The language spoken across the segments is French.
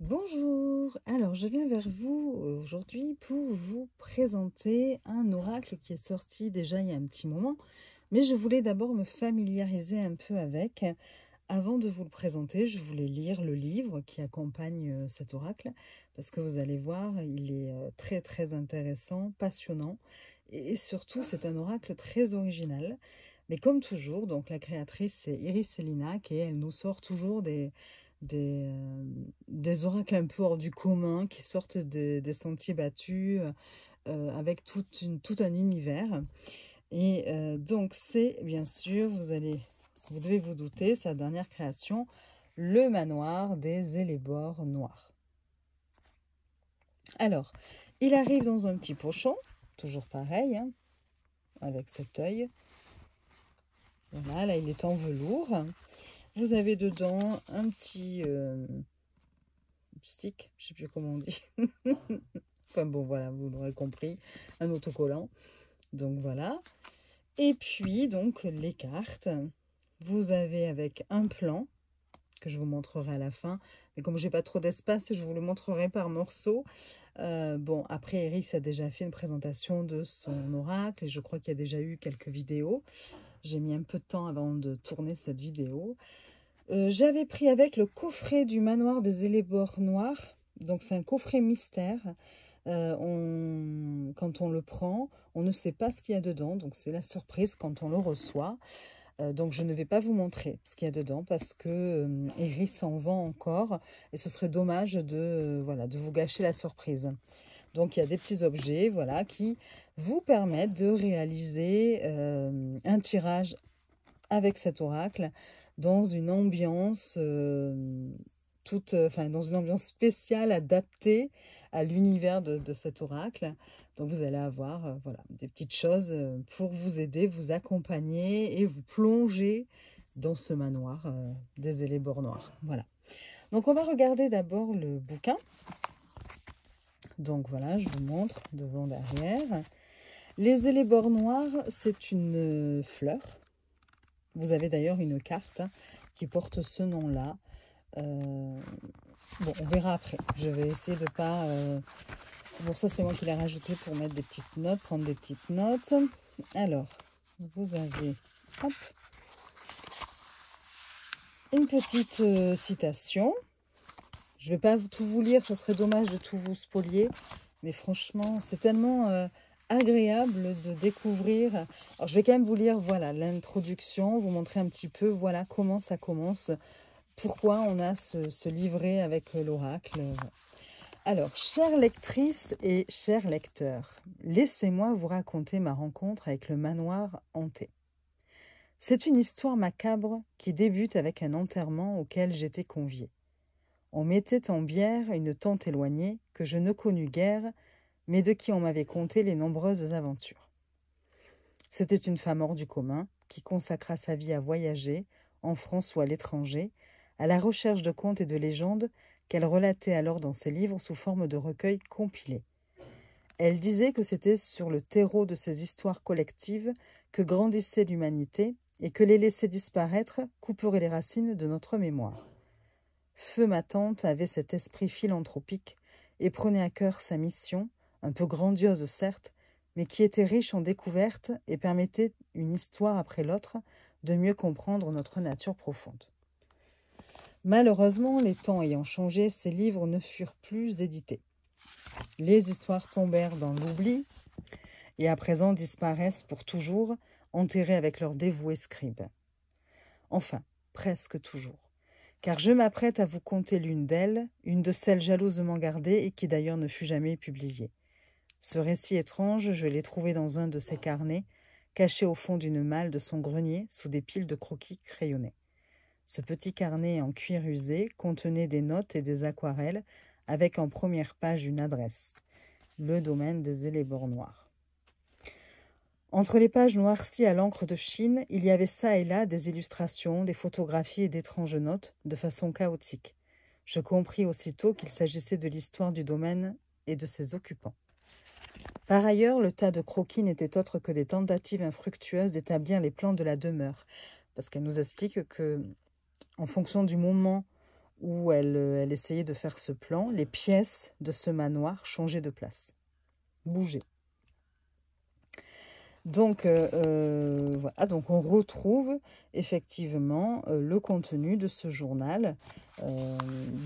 Bonjour, alors je viens vers vous aujourd'hui pour vous présenter un oracle qui est sorti déjà il y a un petit moment, mais je voulais d'abord me familiariser un peu avec. Avant de vous le présenter, je voulais lire le livre qui accompagne cet oracle, parce que vous allez voir, il est très très intéressant, passionnant, et surtout c'est un oracle très original. Mais comme toujours, donc la créatrice c'est Iris Céliнаc et elle nous sort toujours des oracles un peu hors du commun qui sortent des sentiers battus avec tout un univers. Et donc c'est bien sûr, vous devez vous douter, sa dernière création, le manoir des Élébores noirs. Alors, il arrive dans un petit pochon, toujours pareil, hein, avec cet œil. Voilà, là il est en velours. Vous avez dedans un petit stick, je ne sais plus comment on dit. Enfin bon, voilà, vous l'aurez compris, un autocollant. Donc voilà. Et puis, donc, les cartes. Vous avez avec un plan que je vous montrerai à la fin. Mais comme j'ai pas trop d'espace, je vous le montrerai par morceaux. Bon, après, Iris a déjà fait une présentation de son oracle et je crois qu'il y a déjà eu quelques vidéos. J'ai mis un peu de temps avant de tourner cette vidéo. J'avais pris avec le coffret du manoir des Élébores noirs. Donc, c'est un coffret mystère. Quand on le prend, on ne sait pas ce qu'il y a dedans. Donc, c'est la surprise quand on le reçoit. Donc, je ne vais pas vous montrer ce qu'il y a dedans parce que Iris en vend encore. Et ce serait dommage voilà, de vous gâcher la surprise. Donc, il y a des petits objets voilà, qui vous permettent de réaliser un tirage avec cet oracle dans une ambiance dans une ambiance spéciale adaptée à l'univers de cet oracle. Donc vous allez avoir voilà, des petites choses pour vous aider, vous accompagner et vous plonger dans ce manoir des Élébores noirs. Voilà. Donc on va regarder d'abord le bouquin. Donc voilà, je vous montre devant, derrière. Les Élébores noirs, c'est une fleur. Vous avez d'ailleurs une carte qui porte ce nom-là. Bon, on verra après. Je vais essayer de pas... Pour ça, c'est moi qui l'ai rajouté pour mettre des petites notes, prendre des petites notes. Alors, vous avez hop, une petite citation. Je ne vais pas tout vous lire, ça serait dommage de tout vous spolier. Mais franchement, c'est tellement agréable de découvrir. Alors, je vais quand même vous lire, voilà, l'introduction, vous montrer un petit peu, voilà, comment ça commence. Pourquoi on a ce livret avec l'oracle. Alors, chère lectrice et chers lecteurs, laissez-moi vous raconter ma rencontre avec le manoir hanté. C'est une histoire macabre qui débute avec un enterrement auquel j'étais conviée. On mettait en bière une tante éloignée que je ne connus guère, mais de qui on m'avait conté les nombreuses aventures. C'était une femme hors du commun qui consacra sa vie à voyager, en France ou à l'étranger, à la recherche de contes et de légendes qu'elle relatait alors dans ses livres sous forme de recueils compilés. Elle disait que c'était sur le terreau de ces histoires collectives que grandissait l'humanité et que les laisser disparaître couperait les racines de notre mémoire. Feu ma tante avait cet esprit philanthropique et prenait à cœur sa mission, un peu grandiose certes, mais qui était riche en découvertes et permettait, une histoire après l'autre, de mieux comprendre notre nature profonde. Malheureusement, les temps ayant changé, ces livres ne furent plus édités. Les histoires tombèrent dans l'oubli et à présent disparaissent pour toujours, enterrées avec leurs dévoués scribes. Enfin, presque toujours. Car je m'apprête à vous conter l'une d'elles, une de celles jalousement gardées et qui d'ailleurs ne fut jamais publiée. Ce récit étrange, je l'ai trouvé dans un de ses carnets, caché au fond d'une malle de son grenier sous des piles de croquis crayonnés. Ce petit carnet en cuir usé contenait des notes et des aquarelles avec en première page une adresse, le domaine des Élébores noirs. Entre les pages noircies à l'encre de Chine, il y avait çà et là des illustrations, des photographies et d'étranges notes, de façon chaotique. Je compris aussitôt qu'il s'agissait de l'histoire du domaine et de ses occupants. Par ailleurs, le tas de croquis n'était autre que des tentatives infructueuses d'établir les plans de la demeure, parce qu'elle nous explique que, en fonction du moment où elle essayait de faire ce plan, les pièces de ce manoir changeaient de place, bougeaient. Donc, voilà, donc on retrouve effectivement le contenu de ce journal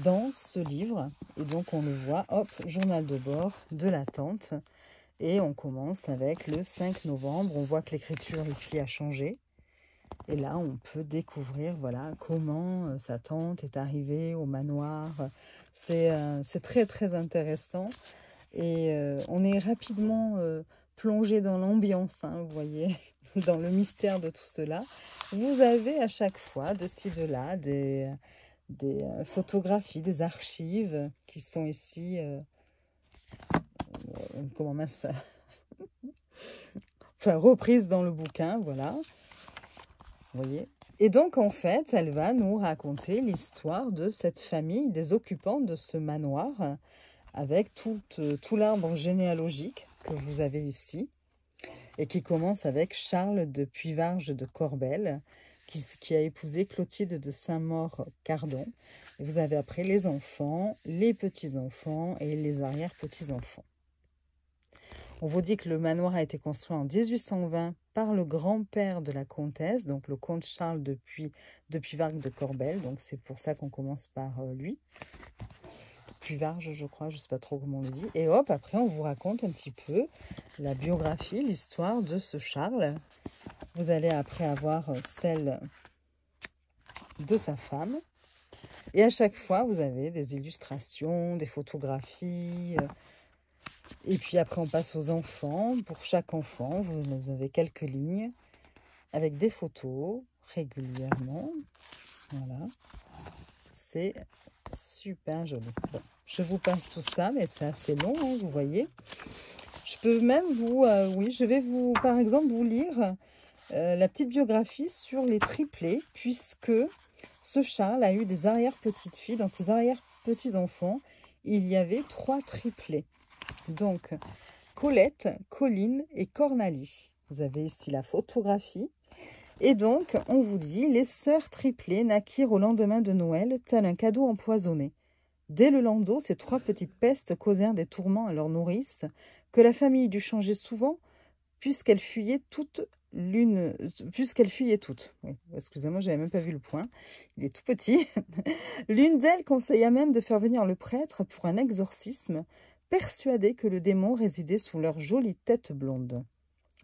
dans ce livre. Et donc on le voit, hop, journal de bord de la tante. Et on commence avec le 5 novembre. On voit que l'écriture ici a changé. Et là, on peut découvrir voilà, comment sa tante est arrivée au manoir. C'est très, très intéressant. Et on est rapidement plongé dans l'ambiance, hein, vous voyez, dans le mystère de tout cela. Vous avez à chaque fois, de ci, de là, des photographies, des archives qui sont ici... comment mince, enfin reprises dans le bouquin, voilà. Vous voyez. Et donc, en fait, elle va nous raconter l'histoire de cette famille, des occupants de ce manoir, avec tout l'arbre généalogique que vous avez ici, et qui commence avec Charles de Puyvarge de Corbel, qui a épousé Clotilde de Saint-Maur-Cardon. Et vous avez après les enfants, les petits-enfants et les arrière-petits-enfants. On vous dit que le manoir a été construit en 1820 par le grand-père de la comtesse, donc le comte Charles de Puyvarge de Corbel. Donc c'est pour ça qu'on commence par lui. Puyvarge, je crois, je ne sais pas trop comment on le dit. Et hop, après on vous raconte un petit peu la biographie, l'histoire de ce Charles. Vous allez après avoir celle de sa femme. Et à chaque fois, vous avez des illustrations, des photographies... Et puis après, on passe aux enfants. Pour chaque enfant, vous avez quelques lignes avec des photos régulièrement. Voilà. C'est super joli. Bon, je vous passe tout ça, mais c'est assez long, hein, vous voyez. Je peux même vous... oui, je vais vous, par exemple, vous lire la petite biographie sur les triplés, puisque ce Charles a eu des arrière-petites-filles. Dans ses arrière-petits-enfants, il y avait 3 triplés. Donc, Colette, Colline et Cornalie. Vous avez ici la photographie. Et donc, on vous dit, les sœurs triplées naquirent au lendemain de Noël, tel un cadeau empoisonné. Dès le landau, ces 3 petites pestes causèrent des tourments à leur nourrice, que la famille dut changer souvent, puisqu'elles fuyaient toutes l'une... Puisqu'elles fuyaient toutes. Oui, excusez-moi, j'avais même pas vu le point. Il est tout petit. L'une d'elles conseilla même de faire venir le prêtre pour un exorcisme, persuadés que le démon résidait sous leurs jolies têtes blondes.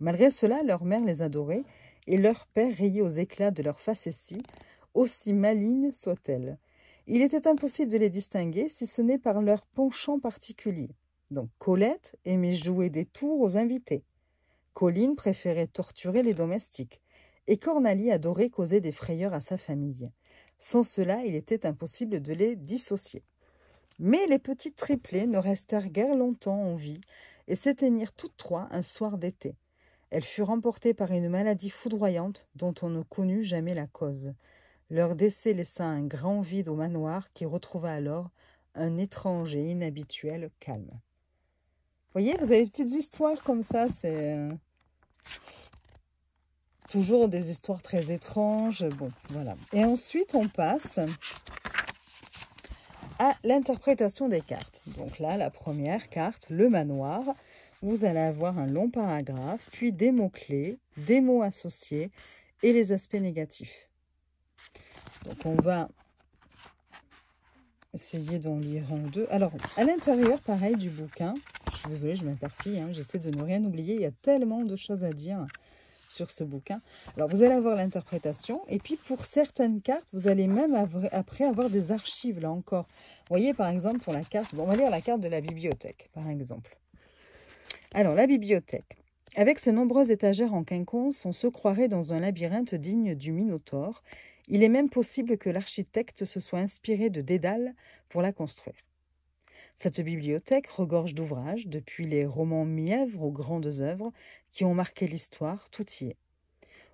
Malgré cela, leur mère les adorait, et leur père riait aux éclats de leur facétie, aussi malignes soient-elles. Il était impossible de les distinguer, si ce n'est par leur penchant particulier. Donc Colette aimait jouer des tours aux invités. Colline préférait torturer les domestiques, et Cornalie adorait causer des frayeurs à sa famille. Sans cela, il était impossible de les dissocier. Mais les petites triplées ne restèrent guère longtemps en vie et s'éteignirent toutes 3 un soir d'été. Elles furent emportées par une maladie foudroyante dont on ne connut jamais la cause. Leur décès laissa un grand vide au manoir qui retrouva alors un étrange et inhabituel calme. Vous voyez, vous avez des petites histoires comme ça, c'est toujours des histoires très étranges. Bon, voilà. Et ensuite, on passe à l'interprétation des cartes. Donc là, la première carte, le manoir. Vous allez avoir un long paragraphe, puis des mots-clés, des mots associés et les aspects négatifs. Donc on va essayer d'en lire un ou deux. Alors, à l'intérieur, pareil, du bouquin, je suis désolée, je m'éparpille, hein, j'essaie de ne rien oublier, il y a tellement de choses à dire sur ce bouquin. Alors, vous allez avoir l'interprétation, et puis pour certaines cartes, vous allez même après avoir des archives, là encore. Vous voyez, par exemple, pour la carte, bon, on va lire la carte de la bibliothèque, par exemple. Alors, la bibliothèque. Avec ses nombreuses étagères en quinconce, on se croirait dans un labyrinthe digne du Minotaure. Il est même possible que l'architecte se soit inspiré de Dédale pour la construire. Cette bibliothèque regorge d'ouvrages, depuis les romans mièvres aux grandes œuvres qui ont marqué l'histoire, tout y est.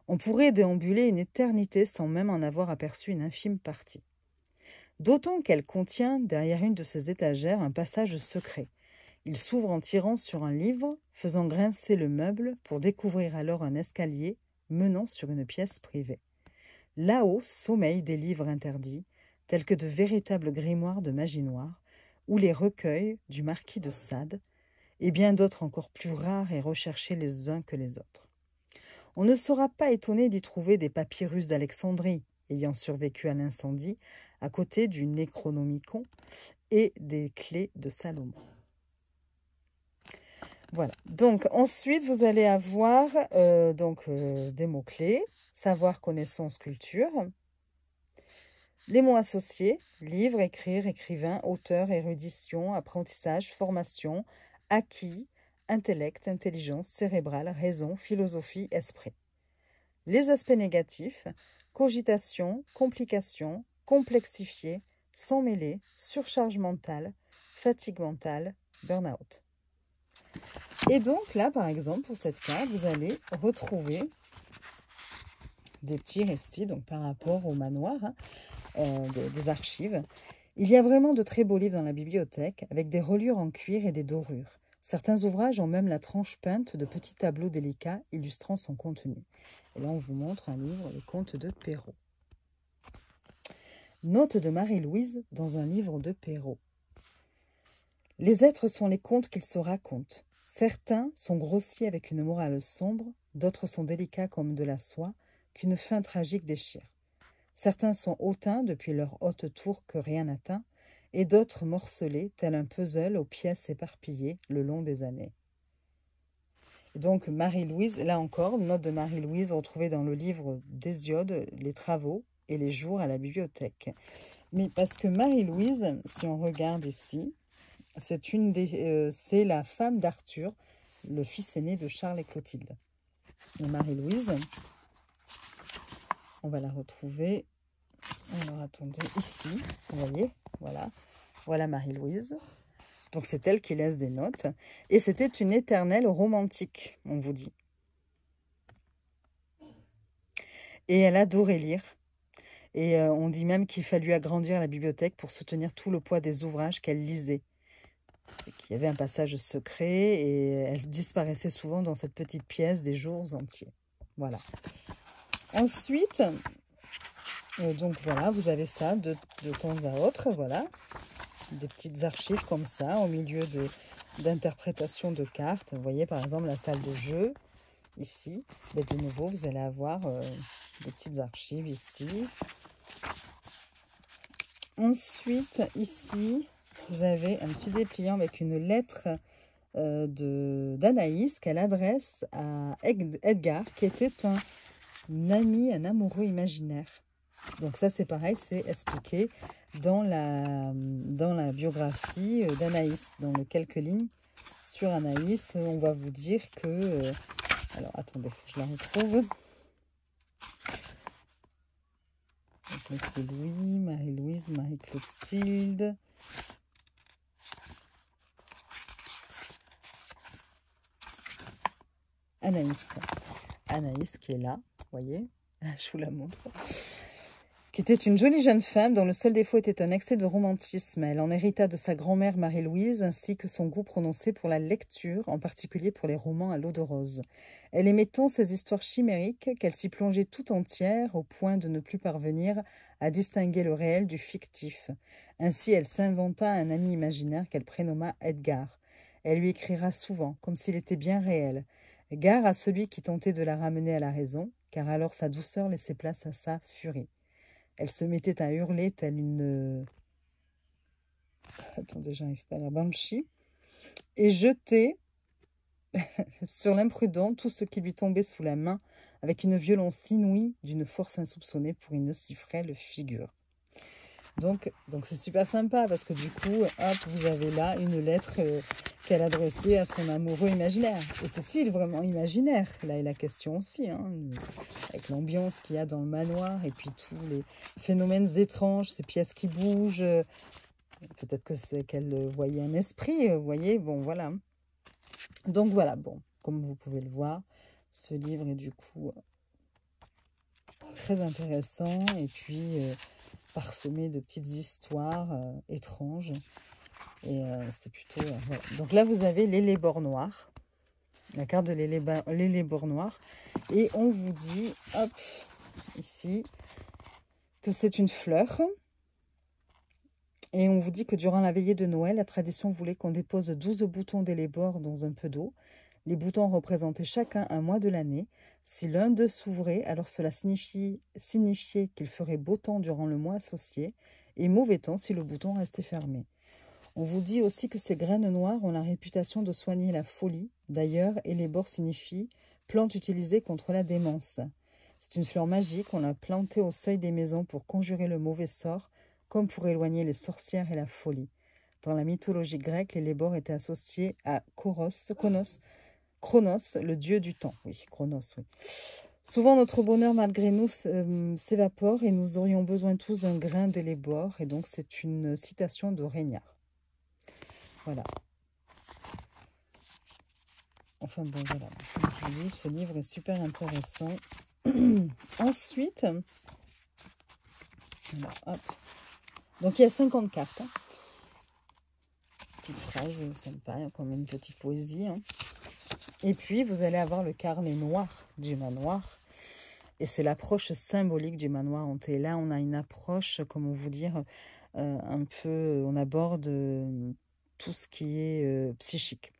On pourrait déambuler une éternité sans même en avoir aperçu une infime partie. D'autant qu'elle contient, derrière une de ces étagères, un passage secret. Il s'ouvre en tirant sur un livre, faisant grincer le meuble pour découvrir alors un escalier menant sur une pièce privée. Là-haut sommeillent des livres interdits, tels que de véritables grimoires de magie noire, ou les recueils du marquis de Sade, et bien d'autres encore plus rares et recherchés les uns que les autres. On ne sera pas étonné d'y trouver des papyrus d'Alexandrie, ayant survécu à l'incendie, à côté du Necronomicon et des clés de Salomon. Voilà, donc ensuite vous allez avoir des mots-clés, savoir, connaissance, culture, les mots associés, livre, écrire, écrivain, auteur, érudition, apprentissage, formation, acquis, intellect, intelligence, cérébrale, raison, philosophie, esprit. Les aspects négatifs, cogitation, complication, complexifier, s'emmêler, surcharge mentale, fatigue mentale, burn-out. Et donc là, par exemple, pour cette carte, vous allez retrouver des petits récits donc par rapport au manoir, des archives. Il y a vraiment de très beaux livres dans la bibliothèque, avec des reliures en cuir et des dorures. Certains ouvrages ont même la tranche peinte de petits tableaux délicats illustrant son contenu. Et là, on vous montre un livre, Les Contes de Perrault. Note de Marie-Louise dans un livre de Perrault. Les êtres sont les contes qu'ils se racontent. Certains sont grossiers avec une morale sombre, d'autres sont délicats comme de la soie, qu'une fin tragique déchire. Certains sont hautains depuis leur haute tour que rien n'atteint, et d'autres morcelés, tel un puzzle aux pièces éparpillées le long des années. Et donc Marie-Louise, là encore, note de Marie-Louise retrouvée dans le livre d'Hésiode, Les Travaux et les Jours à la bibliothèque. Mais parce que Marie-Louise, si on regarde ici, c'est la femme d'Arthur, le fils aîné de Charles et Clotilde. Et Marie-Louise, on va la retrouver. Alors attendez, ici, vous voyez, voilà Marie-Louise. Donc c'est elle qui laisse des notes. Et c'était une éternelle romantique, on vous dit. Et elle adorait lire. Et on dit même qu'il fallut agrandir la bibliothèque pour soutenir tout le poids des ouvrages qu'elle lisait. Il y avait un passage secret et elle disparaissait souvent dans cette petite pièce des jours entiers. Voilà. Ensuite, donc voilà, vous avez ça de temps à autre, voilà. Des petites archives comme ça, au milieu d'interprétations de cartes. Vous voyez par exemple la salle de jeu, ici. Mais de nouveau, vous allez avoir des petites archives ici. Ensuite, ici, vous avez un petit dépliant avec une lettre d'Anaïs qu'elle adresse à Edgar, qui était un ami, un amoureux imaginaire. Donc ça, c'est pareil, c'est expliqué dans la biographie d'Anaïs. Dans les quelques lignes sur Anaïs, on va vous dire que... alors, attendez, je la retrouve. Donc c'est Louis, Marie-Louise, Marie-Clotilde. Anaïs qui est là, vous voyez, je vous la montre, qui était une jolie jeune femme dont le seul défaut était un excès de romantisme. Elle en hérita de sa grand-mère Marie-Louise, ainsi que son goût prononcé pour la lecture, en particulier pour les romans à l'eau de rose. Elle aimait tant ces histoires chimériques qu'elle s'y plongeait tout entière, au point de ne plus parvenir à distinguer le réel du fictif. Ainsi, elle s'inventa un ami imaginaire qu'elle prénomma Edgar. Elle lui écrira souvent, comme s'il était bien réel. Gare à celui qui tentait de la ramener à la raison, car alors sa douceur laissait place à sa furie. Elle se mettait à hurler telle une... attendez, j'arrive pas à la banshee. Et jetait sur l'imprudent tout ce qui lui tombait sous la main avec une violence inouïe d'une force insoupçonnée pour une aussi frêle figure. Donc c'est super sympa parce que du coup, hop, vous avez là une lettre qu'elle adressait à son amoureux imaginaire. Était-il vraiment imaginaire? Là est la question aussi, hein, avec l'ambiance qu'il y a dans le manoir et puis tous les phénomènes étranges, ces pièces qui bougent. Peut-être que c'est qu'elle voyait un esprit, vous voyez, bon voilà. Donc voilà, bon, comme vous pouvez le voir, ce livre est du coup très intéressant et puis parsemé de petites histoires étranges. Et c'est plutôt... voilà. Donc là, vous avez l'élébore noir, la carte de l'élébore noir. Et on vous dit, hop, ici, que c'est une fleur Et on vous dit que durant la veillée de Noël, la tradition voulait qu'on dépose 12 boutons d'élébore dans un peu d'eau. Les boutons représentaient chacun un mois de l'année. Si l'un d'eux s'ouvrait, alors cela signifiait qu'il ferait beau temps durant le mois associé, et mauvais temps si le bouton restait fermé. On vous dit aussi que ces graines noires ont la réputation de soigner la folie. D'ailleurs, élébore signifie plante utilisée contre la démence. C'est une fleur magique, on l'a plantée au seuil des maisons pour conjurer le mauvais sort, comme pour éloigner les sorcières et la folie. Dans la mythologie grecque, l'élébore était associé à Chronos, le dieu du temps. Oui, Chronos, oui. Souvent, notre bonheur, malgré nous, s'évapore et nous aurions besoin tous d'un grain d'élébore. Et donc, c'est une citation de Régnard. Voilà. Enfin bon, voilà. Comme je vous dis, ce livre est super intéressant. Ensuite, voilà, hop. Donc, il y a 50 cartes. Hein. Petite phrase, ça me paraît comme une petite poésie. Hein. Et puis, vous allez avoir le carnet noir du manoir. Et c'est l'approche symbolique du manoir hanté. Là, on a une approche, comment vous dire, un peu, on aborde tout ce qui est psychique.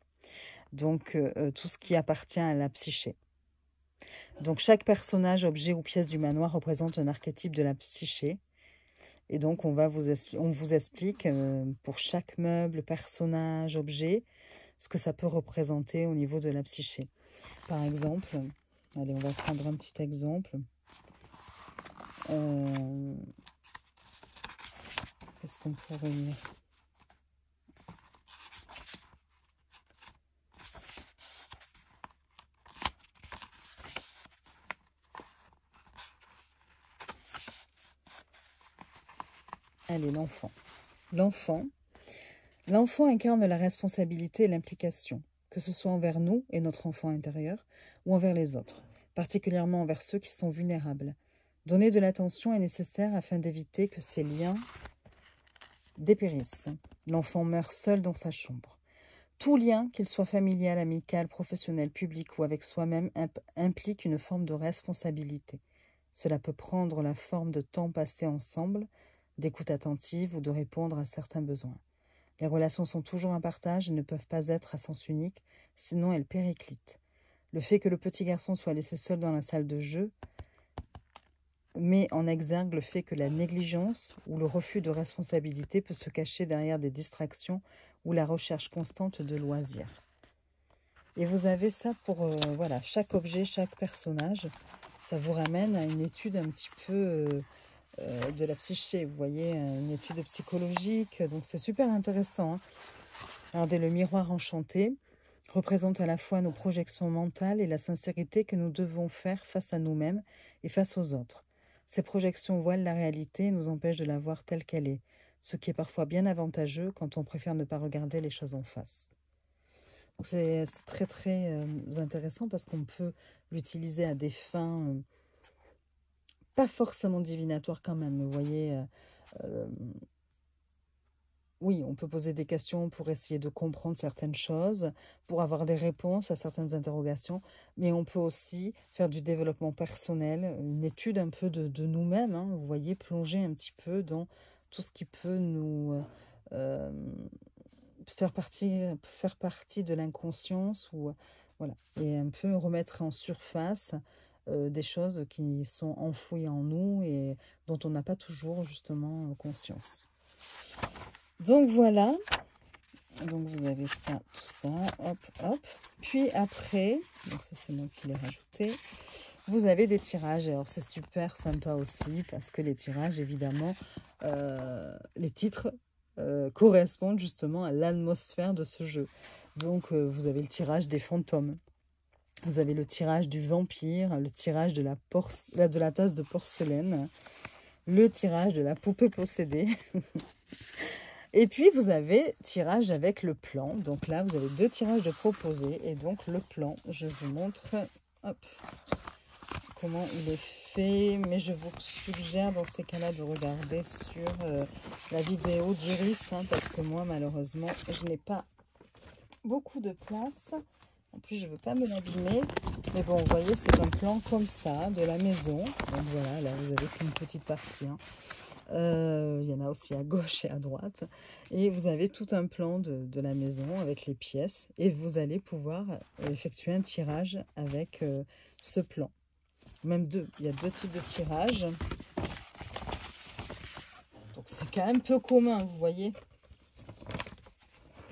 Donc, tout ce qui appartient à la psyché. Donc, chaque personnage, objet ou pièce du manoir représente un archétype de la psyché. Et donc, on vous explique pour chaque meuble, personnage, objet, ce que ça peut représenter au niveau de la psyché. Par exemple, allez, on va prendre un petit exemple. Qu'est-ce qu'on pourrait dire ? Allez, l'enfant. L'enfant incarne la responsabilité et l'implication, que ce soit envers nous et notre enfant intérieur, ou envers les autres, particulièrement envers ceux qui sont vulnérables. Donner de l'attention est nécessaire afin d'éviter que ces liens dépérissent. L'enfant meurt seul dans sa chambre. Tout lien, qu'il soit familial, amical, professionnel, public ou avec soi-même, implique une forme de responsabilité. Cela peut prendre la forme de temps passé ensemble, d'écoute attentive ou de répondre à certains besoins. Les relations sont toujours un partage et ne peuvent pas être à sens unique, sinon elles périclitent. Le fait que le petit garçon soit laissé seul dans la salle de jeu met en exergue le fait que la négligence ou le refus de responsabilité peut se cacher derrière des distractions ou la recherche constante de loisirs. Et vous avez ça pour voilà, chaque objet, chaque personnage. Ça vous ramène à une étude un petit peu de la psyché, vous voyez, une étude psychologique. Donc c'est super intéressant. Hein. Regardez, le miroir enchanté représente à la fois nos projections mentales et la sincérité que nous devons faire face à nous-mêmes et face aux autres. Ces projections voilent la réalité et nous empêchent de la voir telle qu'elle est, ce qui est parfois bien avantageux quand on préfère ne pas regarder les choses en face. C'est très très intéressant parce qu'on peut l'utiliser à des fins pas forcément divinatoires quand même, vous voyez. Oui, on peut poser des questions pour essayer de comprendre certaines choses, pour avoir des réponses à certaines interrogations, mais on peut aussi faire du développement personnel, une étude un peu de nous-mêmes, hein, vous voyez, plonger un petit peu dans tout ce qui peut nous faire partie de l'inconscience, ou voilà, et un peu remettre en surface des choses qui sont enfouies en nous et dont on n'a pas toujours justement conscience. Donc voilà, donc vous avez ça, tout ça, hop, hop. Puis après, donc ça c'est moi qui l'ai rajouté, vous avez des tirages. Alors c'est super sympa aussi parce que les tirages, évidemment, les titres correspondent justement à l'atmosphère de ce jeu. Donc vous avez le tirage des fantômes. Vous avez le tirage du vampire, le tirage de la tasse de porcelaine, le tirage de la poupée possédée. Et puis, vous avez tirage avec le plan. Donc là, vous avez 2 tirages de proposés. Et donc, le plan, je vous montre hop, comment il est fait. Mais je vous suggère dans ces cas-là de regarder sur la vidéo d'Iris. Hein, parce que moi, malheureusement, je n'ai pas beaucoup de place. En plus, je ne veux pas me l'abîmer. Mais bon, vous voyez, c'est un plan comme ça, de la maison. Donc voilà, là, vous avez qu'une petite partie. Hein. Il y en a aussi à gauche et à droite. Et vous avez tout un plan de la maison avec les pièces. Et vous allez pouvoir effectuer un tirage avec ce plan. Même deux. Il y a deux types de tirages. Donc c'est quand même peu commun, vous voyez.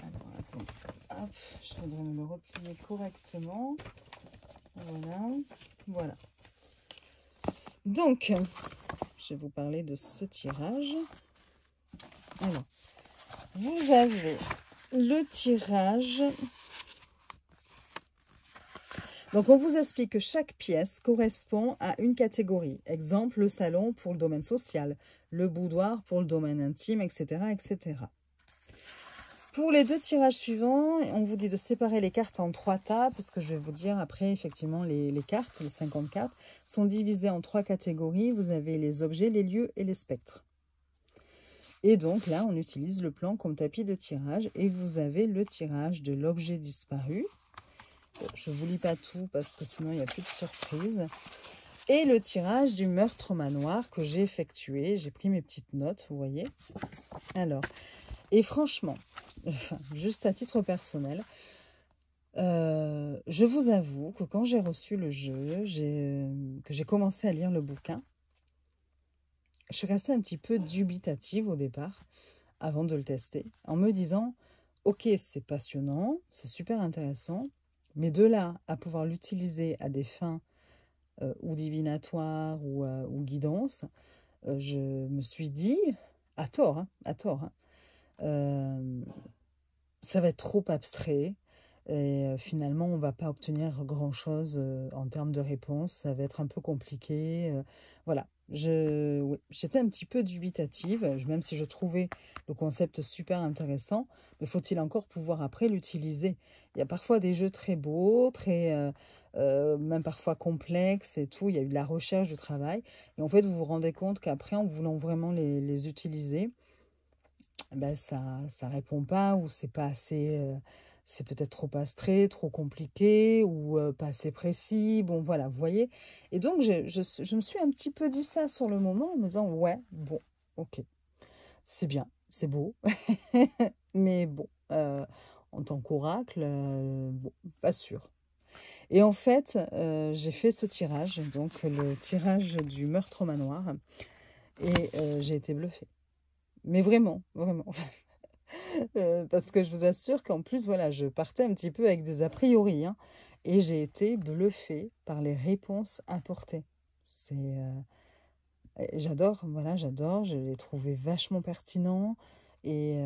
Alors attends. Hop, je voudrais me le replier correctement. Voilà. Voilà. Donc, je vais vous parler de ce tirage. Alors, vous avez le tirage. Donc, on vous explique que chaque pièce correspond à une catégorie. Exemple, le salon pour le domaine social, le boudoir pour le domaine intime, etc., etc. Pour les deux tirages suivants, on vous dit de séparer les cartes en 3 tas, parce que je vais vous dire après, effectivement, les cartes, les 50 cartes, sont divisées en 3 catégories. Vous avez les objets, les lieux et les spectres. Et donc là, on utilise le plan comme tapis de tirage, et vous avez le tirage de l'objet disparu. Bon, je ne vous lis pas tout, parce que sinon, il n'y a plus de surprise. Et le tirage du meurtre au manoir que j'ai effectué. J'ai pris mes petites notes, vous voyez. Alors, et franchement, enfin, juste à titre personnel, je vous avoue que quand j'ai reçu le jeu, que j'ai commencé à lire le bouquin, je suis restée un petit peu dubitative au départ, avant de le tester, en me disant, ok, c'est passionnant, c'est super intéressant, mais de là à pouvoir l'utiliser à des fins ou divinatoires ou guidance, je me suis dit, à tort, ça va être trop abstrait et finalement on va pas obtenir grand-chose en termes de réponse, ça va être un peu compliqué. Voilà, j'étais un petit peu dubitative, même si je trouvais le concept super intéressant, mais faut-il encore pouvoir après l'utiliser? Il y a parfois des jeux très beaux, même parfois complexes et tout, il y a eu de la recherche, du travail, et en fait vous vous rendez compte qu'après en voulant vraiment les utiliser, ben ça répond pas ou c'est pas assez, c'est peut-être trop abstrait, trop compliqué ou pas assez précis. Bon, voilà, vous voyez. Et donc, je me suis un petit peu dit ça sur le moment en me disant, ouais, bon, ok, c'est bien, c'est beau, mais bon, en tant qu'oracle, bon, pas sûr. Et en fait, j'ai fait ce tirage, donc le tirage du meurtre au manoir, et j'ai été bluffée. Mais vraiment, vraiment. Parce que je vous assure qu'en plus, voilà, je partais un petit peu avec des a priori, hein, et j'ai été bluffée par les réponses apportées. J'adore, voilà, j'adore, je l'ai trouvé vachement pertinent, et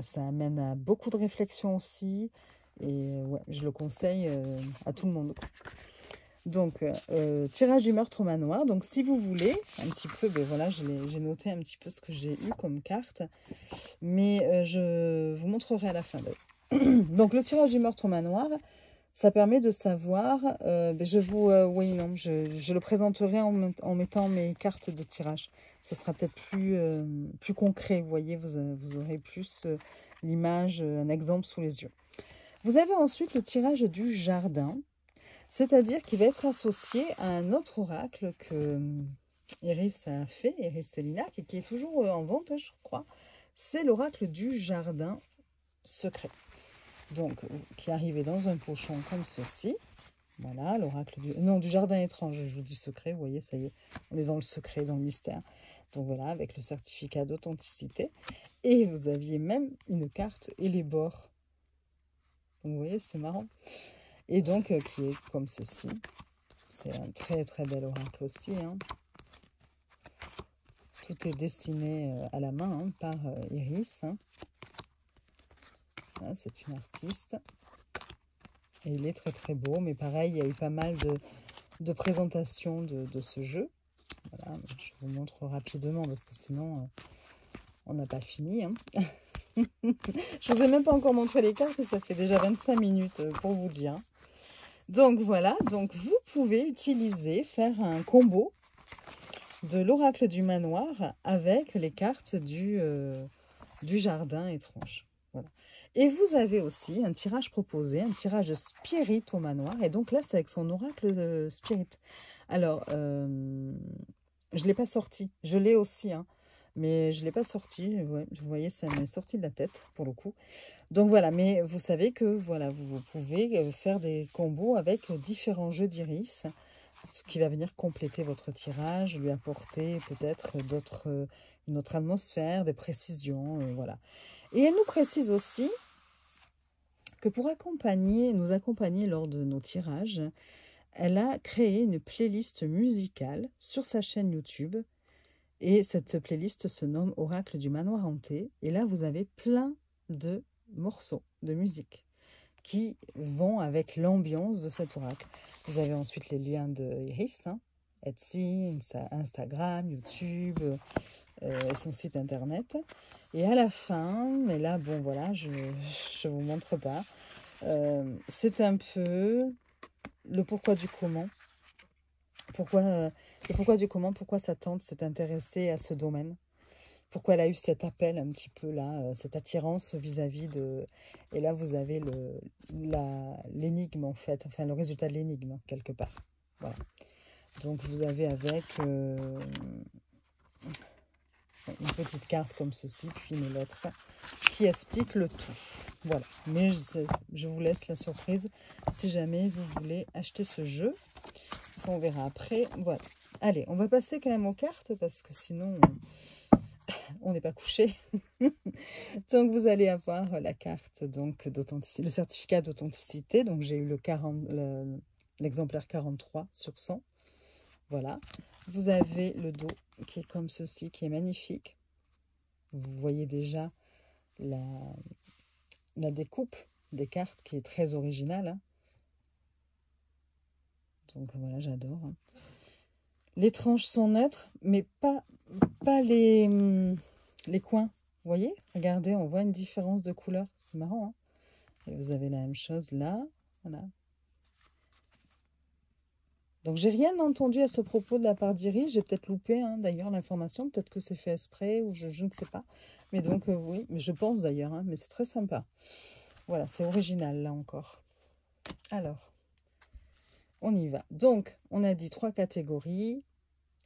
ça amène à beaucoup de réflexion aussi, et ouais, je le conseille à tout le monde, quoi. Donc, tirage du meurtre au manoir. Donc, si vous voulez, un petit peu, ben voilà, j'ai noté un petit peu ce que j'ai eu comme carte. Mais je vous montrerai à la fin. Donc, le tirage du meurtre au manoir, ça permet de savoir... oui, non, je le présenterai en mettant mes cartes de tirage. Ce sera peut-être plus concret, vous voyez, vous aurez plus l'image, un exemple sous les yeux. Vous avez ensuite le tirage du jardin. C'est-à-dire qu'il va être associé à un autre oracle que Iris a fait, Iris Célinac, et qui est toujours en vente, je crois. C'est l'oracle du jardin secret. Donc, qui est arrivé dans un pochon comme ceci. Voilà, l'oracle du jardin étrange, je vous dis secret, vous voyez, ça y est, on est dans le secret, dans le mystère. Donc voilà, avec le certificat d'authenticité. Et vous aviez même une carte et les bords. Donc vous voyez, c'est marrant. Et donc, qui est comme ceci. C'est un très très bel oracle aussi, hein. Tout est dessiné à la main, hein, par Iris, hein. Voilà, c'est une artiste. Et il est très très beau, mais pareil, il y a eu pas mal de présentations de ce jeu. Voilà, je vous montre rapidement parce que sinon, on n'a pas fini, hein. Je vous ai même pas encore montré les cartes et ça fait déjà 25 minutes pour vous dire. Donc voilà, donc vous pouvez faire un combo de l'oracle du manoir avec les cartes du jardin étrange. Voilà. Et vous avez aussi un tirage proposé, un tirage spirit au manoir. Et donc là, c'est avec son oracle spirit. Alors, je ne l'ai pas sorti. Je l'ai aussi, hein. mais je ne l'ai pas sorti. Ouais, vous voyez, ça m'est sorti de la tête, pour le coup. Donc voilà, mais vous savez que voilà, vous pouvez faire des combos avec différents jeux d'iris, ce qui va venir compléter votre tirage, lui apporter peut-être une autre atmosphère, des précisions, voilà. Et elle nous précise aussi que pour nous accompagner lors de nos tirages, elle a créé une playlist musicale sur sa chaîne YouTube. Et cette playlist se nomme Oracle du Manoir Hanté. Et là, vous avez plein de morceaux de musique qui vont avec l'ambiance de cet oracle. Vous avez ensuite les liens de Iris, hein, Etsy, Instagram, YouTube, son site internet. Et à la fin, mais là, bon, voilà, je ne vous montre pas. C'est un peu le pourquoi du comment. Le pourquoi du comment, pourquoi sa tante s'est intéressée à ce domaine. Pourquoi elle a eu cet appel un petit peu là, cette attirance vis-à-vis de... Et là, vous avez l'énigme en fait, enfin le résultat de l'énigme, quelque part. Voilà. Donc, vous avez avec une petite carte comme ceci, puis une lettre qui explique le tout. Voilà. Mais je vous laisse la surprise si jamais vous voulez acheter ce jeu. Ça, on verra après. Voilà. Allez, on va passer quand même aux cartes parce que sinon... on n'est pas couché. Donc, vous allez avoir la carte d'authenticité, le certificat d'authenticité. Donc, j'ai eu l'exemplaire 43 sur 100. Voilà. Vous avez le dos qui est comme ceci, qui est magnifique. Vous voyez déjà la découpe des cartes qui est très originale. Hein. Donc, voilà, j'adore. Hein. Les tranches sont neutres, mais pas les coins. Vous voyez? Regardez, on voit une différence de couleur. C'est marrant. Hein, et vous avez la même chose là. Voilà. Donc, j'ai rien entendu à ce propos de la part d'Iris. J'ai peut-être loupé, hein, d'ailleurs, l'information. Peut-être que c'est fait exprès ou je ne sais pas. Mais donc, oui, mais je pense d'ailleurs. Hein, mais c'est très sympa. Voilà, c'est original là encore. Alors, on y va. Donc, on a dit 3 catégories.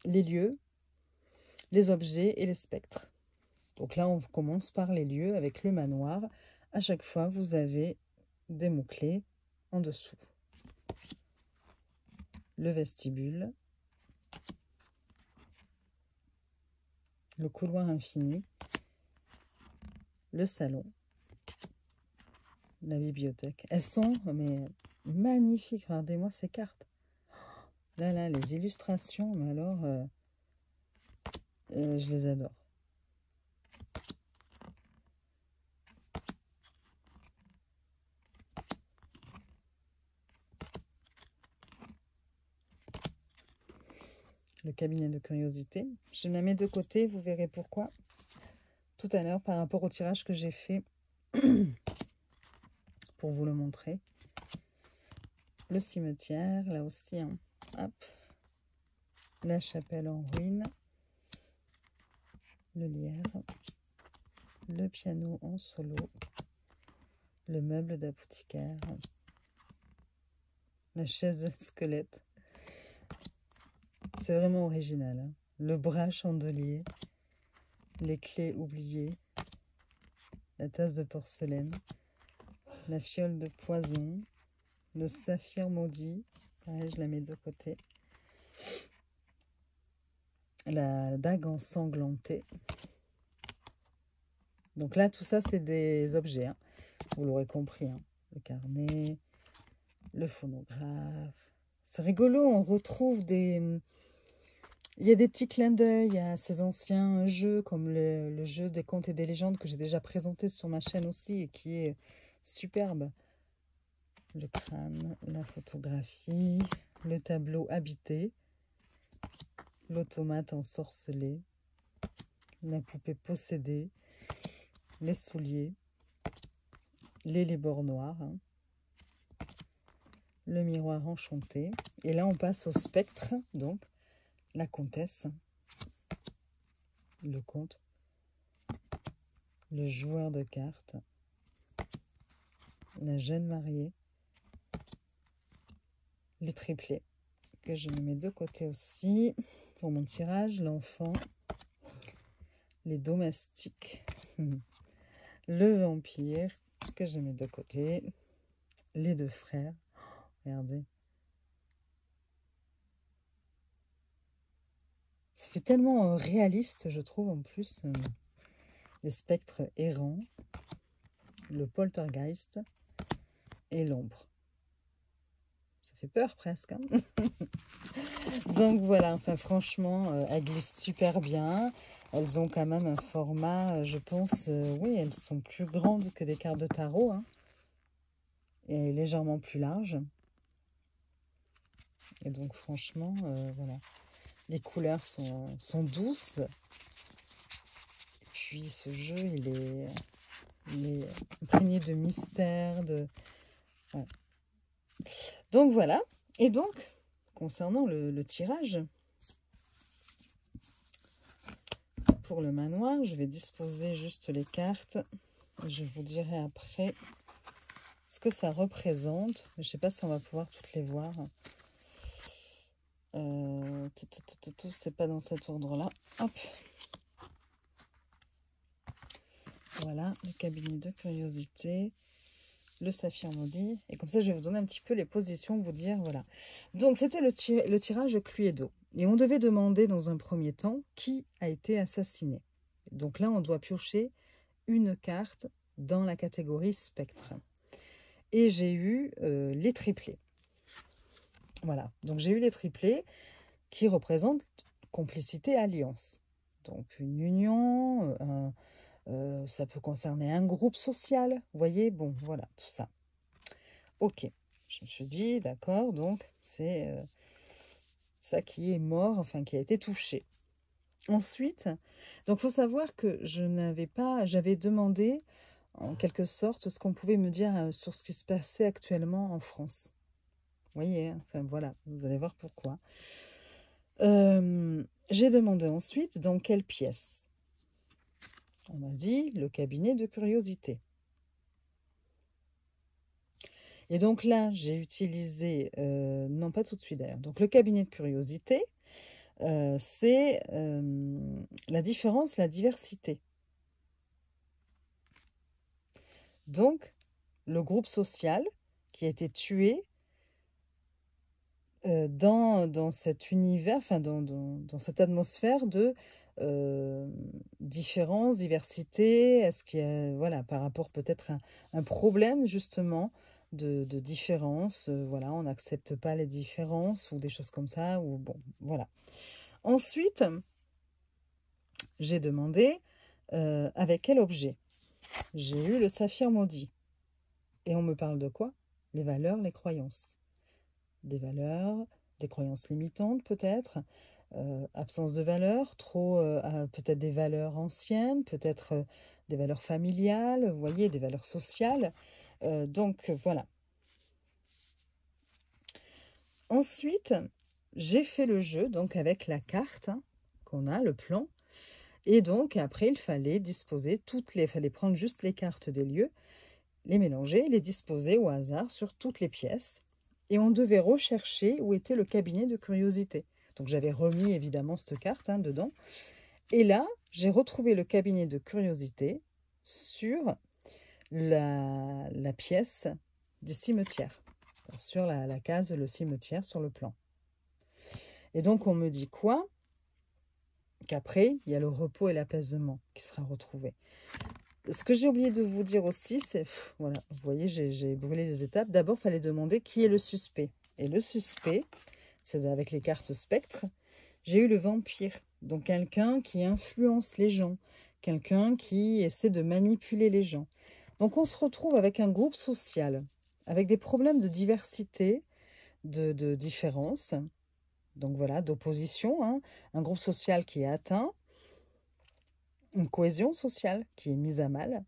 Les lieux, les objets et les spectres. Donc là, on commence par les lieux avec le manoir. À chaque fois, vous avez des mots-clés en dessous. Le vestibule, le couloir infini, le salon, la bibliothèque. Elles sont mais magnifiques. Regardez-moi ces cartes. Là, les illustrations, mais alors, je les adore. Le cabinet de curiosité. Je la mets de côté, vous verrez pourquoi. Tout à l'heure, par rapport au tirage que j'ai fait, pour vous le montrer. Le cimetière, là aussi, hein. Hop. La chapelle en ruine. Le lierre. Le piano en solo. Le meuble d'apothicaire. La chaise squelette. C'est vraiment original. Hein. Le bras chandelier. Les clés oubliées. La tasse de porcelaine. La fiole de poison. Le saphir maudit. Pareil, je la mets de côté. La dague ensanglantée. Donc là, tout ça, c'est des objets. Hein. Vous l'aurez compris. Hein. Le carnet, le phonographe. C'est rigolo, on retrouve des... Il y a des petits clins d'œil à ces anciens jeux, comme le jeu des contes et des légendes que j'ai déjà présenté sur ma chaîne aussi et qui est superbe. Le crâne, la photographie, le tableau habité, l'automate ensorcelé, la poupée possédée, les souliers, les bords noirs, hein, le miroir enchanté. Et là, on passe au spectre, donc la comtesse, le comte, le joueur de cartes, la jeune mariée, les triplés, que je me mets de côté aussi pour mon tirage, l'enfant, les domestiques, le vampire que je mets de côté, les deux frères. Regardez. Ça fait tellement réaliste, je trouve, en plus. Les spectres errants, le poltergeist et l'ombre. Ça fait peur presque. Hein. Donc voilà, enfin franchement, elles glissent super bien. Elles ont quand même un format, je pense, oui, elles sont plus grandes que des cartes de tarot. Hein, et légèrement plus larges. Et donc franchement, voilà. Les couleurs sont douces. Et puis ce jeu, il est imprégné de mystère. Ouais. Donc voilà. Et donc, concernant le tirage, pour le manoir, je vais disposer juste les cartes. Je vous dirai après ce que ça représente. Je ne sais pas si on va pouvoir toutes les voir. C'est pas dans cet ordre-là. Hop. Voilà, le cabinet de curiosité, le saphir maudit. Et comme ça, je vais vous donner un petit peu les positions, vous dire, voilà. Donc, c'était le tirage Cluedo. Et on devait demander dans un premier temps qui a été assassiné. Donc là, on doit piocher une carte dans la catégorie spectre. Et j'ai eu les triplés. Voilà, donc j'ai eu les triplés qui représentent complicité, alliance. Donc une union, ça peut concerner un groupe social, vous voyez, bon, voilà, tout ça. Ok, je me suis dit, d'accord, donc c'est ça qui est mort, enfin qui a été touché. Ensuite, donc il faut savoir que j'avais demandé en quelque sorte ce qu'on pouvait me dire sur ce qui se passait actuellement en France. Vous voyez, hein, enfin voilà, vous allez voir pourquoi. J'ai demandé ensuite dans quelle pièce. On m'a dit le cabinet de curiosité. Et donc là, j'ai utilisé, non pas tout de suite d'ailleurs, donc le cabinet de curiosité, c'est la différence, la diversité. Donc, le groupe social qui a été tué dans cet univers, enfin dans cette atmosphère de différence, diversité, est-ce qu'il y a, voilà, par rapport peut-être à un problème justement de différence, voilà, on n'accepte pas les différences ou des choses comme ça, ou bon, voilà. Ensuite, j'ai demandé avec quel objet. J'ai eu le saphir maudit. Et on me parle de quoi? Les valeurs, les croyances. Des valeurs, des croyances limitantes peut-être, absence de valeurs, trop peut-être des valeurs anciennes, peut-être des valeurs familiales, vous voyez, des valeurs sociales. Donc voilà. Ensuite, j'ai fait le jeu donc avec la carte qu'on a, le plan. Et donc après, il fallait disposer il fallait prendre juste les cartes des lieux, les mélanger, les disposer au hasard sur toutes les pièces. Et on devait rechercher où était le cabinet de curiosité. Donc j'avais remis évidemment cette carte dedans. Et là, j'ai retrouvé le cabinet de curiosité sur la pièce du cimetière. Sur la case, le cimetière, sur le plan. Et donc on me dit quoi? Qu'après, il y a le repos et l'apaisement qui sera retrouvé. Ce que j'ai oublié de vous dire aussi, c'est, voilà, vous voyez, j'ai brûlé les étapes. D'abord, il fallait demander qui est le suspect. Et le suspect, c'est avec les cartes spectres, j'ai eu le vampire. Donc, quelqu'un qui influence les gens, quelqu'un qui essaie de manipuler les gens. Donc, on se retrouve avec un groupe social, avec des problèmes de diversité, de différence. Donc, voilà, d'opposition, hein, un groupe social qui est atteint, une cohésion sociale qui est mise à mal,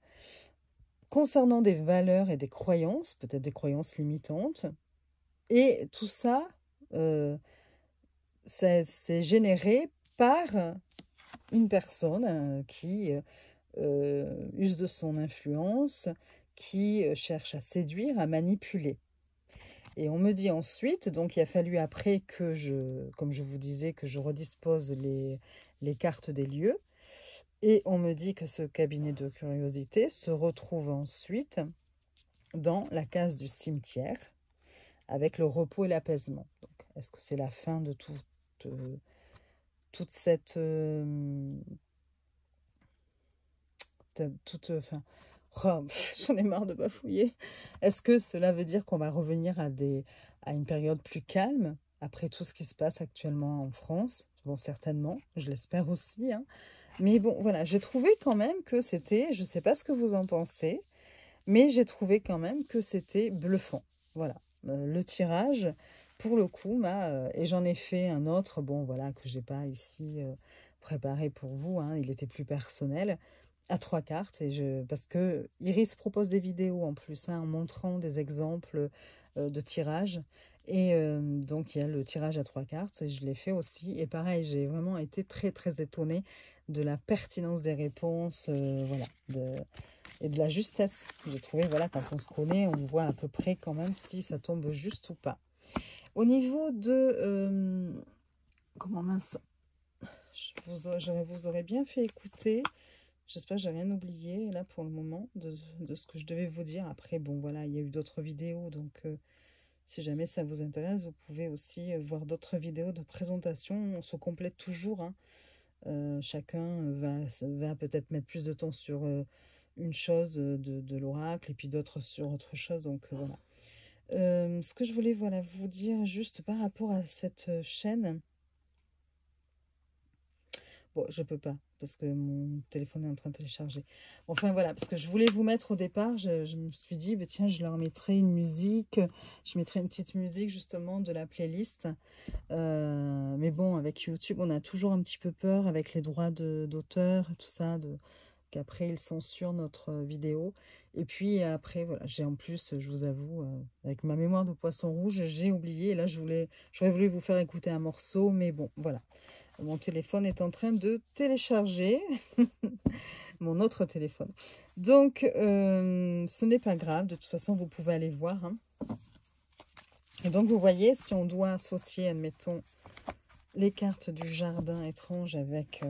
concernant des valeurs et des croyances, peut-être des croyances limitantes. Et tout ça, c'est généré par une personne qui use de son influence, qui cherche à séduire, à manipuler. Et on me dit ensuite, donc il a fallu après que comme je vous disais, que je redispose les cartes des lieux. Et on me dit que ce cabinet de curiosité se retrouve ensuite dans la case du cimetière, avec le repos et l'apaisement. Donc, est-ce que c'est la fin de toute cette... enfin, oh, j'en ai marre de bafouiller. Est-ce que cela veut dire qu'on va revenir à une période plus calme après tout ce qui se passe actuellement en France? Bon, certainement, je l'espère aussi, hein. Mais bon, voilà, j'ai trouvé quand même que c'était, je ne sais pas ce que vous en pensez, mais j'ai trouvé quand même que c'était bluffant. Voilà, le tirage, pour le coup, et j'en ai fait un autre, bon, voilà, que je n'ai pas ici préparé pour vous, hein, il était plus personnel, à 3 cartes, parce que Iris propose des vidéos en plus, hein, en montrant des exemples de tirage. Et donc, il y a le tirage à 3 cartes, et je l'ai fait aussi. Et pareil, j'ai vraiment été très, très étonnée de la pertinence des réponses, voilà, et de la justesse. J'ai trouvé, voilà, quand on se connaît, on voit à peu près quand même si ça tombe juste ou pas. Au niveau de... comment mince, je vous aurais bien fait écouter. J'espère que j'ai rien oublié là pour le moment de ce que je devais vous dire. Après, bon, voilà, il y a eu d'autres vidéos, donc si jamais ça vous intéresse, vous pouvez aussi voir d'autres vidéos de présentation. On se complète toujours, hein. Chacun va peut-être mettre plus de temps sur une chose de l'oracle et puis d'autres sur autre chose. Donc voilà. Ce que je voulais voilà, vous dire juste par rapport à cette chaîne. Bon, je peux pas parce que mon téléphone est en train de télécharger. Enfin voilà, parce que je voulais vous mettre au départ, je me suis dit, bah, tiens, je leur mettrai une musique. Je mettrai une petite musique justement de la playlist. Mais bon, avec YouTube, on a toujours un petit peu peur avec les droits d'auteur, tout ça, qu'après ils censurent notre vidéo. Et puis après, voilà, j'ai en plus, je vous avoue, avec ma mémoire de poisson rouge, j'ai oublié. Et là, j'aurais voulu vous faire écouter un morceau, mais bon, voilà. Mon téléphone est en train de télécharger mon autre téléphone. Donc, ce n'est pas grave. De toute façon, vous pouvez aller voir, hein. Et donc, vous voyez, si on doit associer, admettons, les cartes du jardin étrange avec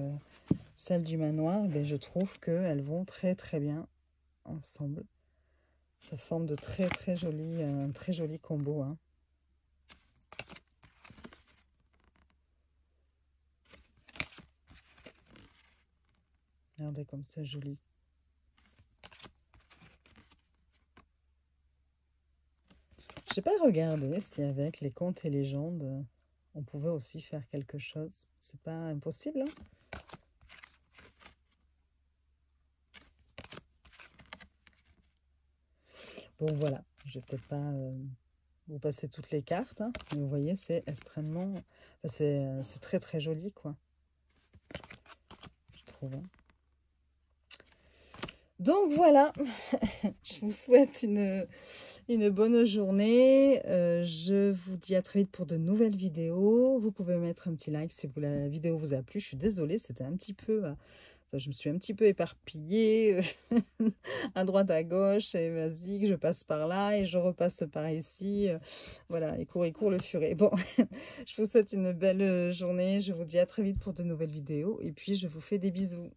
celles du manoir, ben, je trouve qu'elles vont très très bien ensemble. Ça forme de très très jolis, un très joli combo, hein. Regardez comme c'est joli. Je n'ai pas regardé si avec les contes et légendes, on pouvait aussi faire quelque chose. C'est pas impossible, hein. Bon, voilà. Je vais peut-être pas vous passer toutes les cartes, hein, mais vous voyez, c'est extrêmement... Enfin, c'est très, très joli, quoi. Je trouve, hein. Donc, voilà. Je vous souhaite une bonne journée. Je vous dis à très vite pour de nouvelles vidéos. Vous pouvez mettre un petit like si la vidéo vous a plu. Je suis désolée, c'était un petit peu... enfin, je me suis un petit peu éparpillée à droite, à gauche. Et vas-y, je passe par là et je repasse par ici. Voilà, et court le furet. Bon, je vous souhaite une belle journée. Je vous dis à très vite pour de nouvelles vidéos. Et puis, je vous fais des bisous.